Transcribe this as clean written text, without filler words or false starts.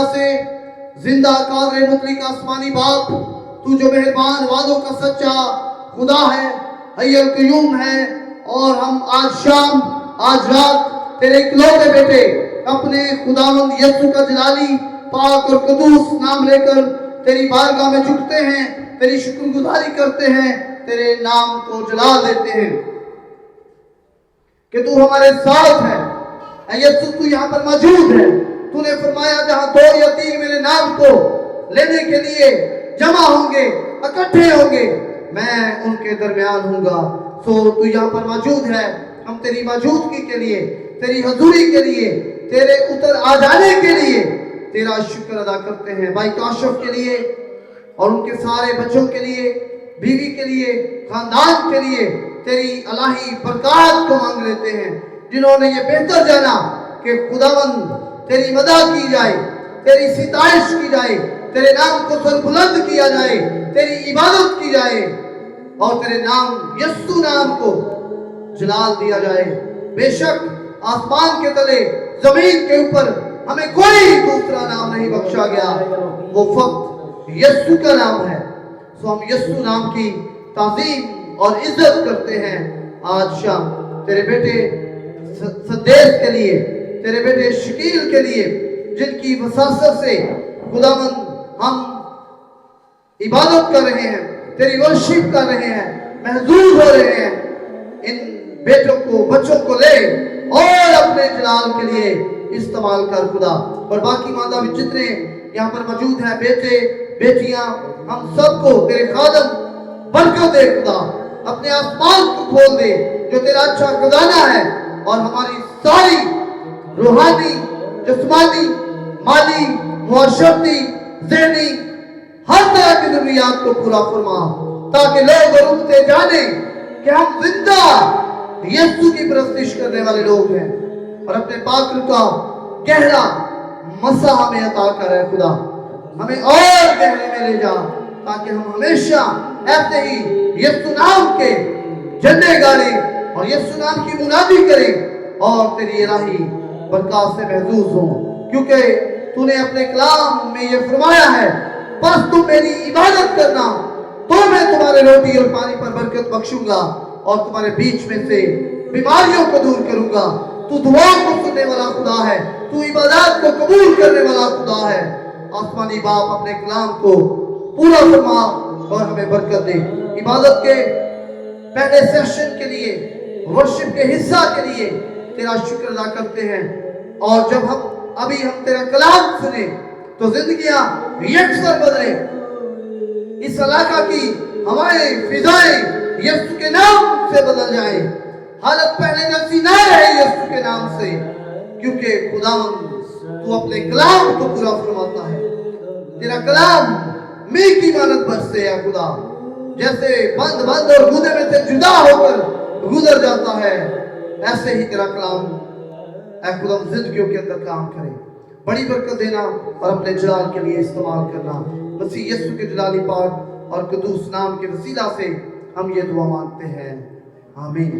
वसीला से जिंदा कादर मुतलक आसमानी बाप, तू जो मेहरबान वादों का सच्चा खुदा है, हय्युल क़य्यूम है, और हम आज शाम आज रात तेरे इकलौते बेटे अपने खुदावंद यीशु का जलाली पाक और कदूस नाम लेकर तेरी बारगाह में झुकते हैं, तेरी शुक्रगुजारी करते हैं, तेरे नाम को जलाल देते हैं कि तू हमारे साथ है। यीशु तू यहाँ पर मौजूद है। तूने फरमाया जहाँ 2 या 3 मेरे नाम को लेने के लिए जमा होंगे, इकट्ठे होंगे, मैं उनके दरमियान हूँगा। सो तू यहाँ पर मौजूद है। हम तेरी मौजूदगी के लिए, तेरी हजूरी के लिए, तेरे उतर आ जाने के लिए तेरा शुक्र अदा करते हैं। भाई काशिफ के लिए और उनके सारे बच्चों के लिए, बीवी के लिए, खानदान के लिए तेरी इलाही बरकत को मांग लेते हैं, जिन्होंने ये बेहतर जाना कि खुदावंद तेरी मदद की जाए, तेरी सिताइश की जाए, तेरे नाम को सरबुलंद किया जाए, तेरी इबादत की जाए और तेरे नाम यीशु नाम को जलाल दिया जाए। बेशक आसमान के तले, जमीन के ऊपर हमें कोई दूसरा नाम नहीं बख्शा गया, वो फक्त यीशु का नाम है। सो हम यीशु नाम की ताज़ीम और इज्जत करते हैं। आज शाम तेरे बेटे सद्देश के लिए, तेरे बेटे शकील के लिए, जिनकी वसासत से खुदावंद हम इबादत कर रहे हैं, तेरी वर्शिप कर रहे हैं, महजूर हो रहे हैं, इन बेटों को, बच्चों को ले और अपने जलाल के लिए इस्तेमाल कर खुदा। और बाकी मादा भी जितने यहाँ पर मौजूद हैं, बेटे बेटियां, हम सबको तेरे खादम बरकत दे खुदा। अपने आसमान को खोल दे जो तेरा अच्छा खजाना है, और हमारी सारी रूहानी, जिस्मानी, माली, मुआशरती, ज़हनी हर तरह की ज़रूरियात को पूरा फरमा, ताकि लोग और उनसे जाने कि हम जिंदा यीशु की परस्तिश करने वाले लोग हैं। और अपने पाक रूह का गहरा मसा हमें अता कर है खुदा। हमें और गहरे में ले जा, ताकि हम हमेशा ऐसे ही यीशु नाम के झंडे गाड़ें और यीशु नाम की मुनादी करें और तेरी इलाही बरकत से महजूज हो। क्योंकि तूने अपने कलाम में ये फरमाया है, बस तुम मेरी इबादत करना तो मैं तुम्हारे रोटी और पानी पर बरकत बख्शूंगा और तुम्हारे बीच में से बीमारियों को दूर करूंगा। तू दुआओं को सुनने वाला खुदा है, तू इबादत को कबूल करने वाला खुदा है। आसमानी बाप अपने कलाम को पूरा फरमा और हमें बरकत दे। इबादत के पहले सेशन के लिए, वर्शिप के हिस्सा के लिए तेरा शुक्र अदा करते हैं। और जब हम तेरा कलाम सुने तो जिंदगियां यकसर बदले। इस इलाका की हवाएं, फिजाएं यीशु के नाम से बदल जाए। हालत पहले जैसी ना रहे यीशु के नाम से, क्योंकि खुदावंद तू अपने कलाम को पूरा फरमाता है। तेरा कलाम मीठी मानत बरसे है खुदा, जैसे बंद और गुदे में से जुदा होकर गुजर जाता है, ऐसे ही तेरा कलाम ऐ खुदा जिंदगियों के अंदर काम करे। बड़ी बरकत देना और अपने जलाल के लिए इस्तेमाल करना। मसीह यीशु के जलाली पाक और कदूस नाम के वसीला से हम ये दुआ मांगते हैं, आमीन।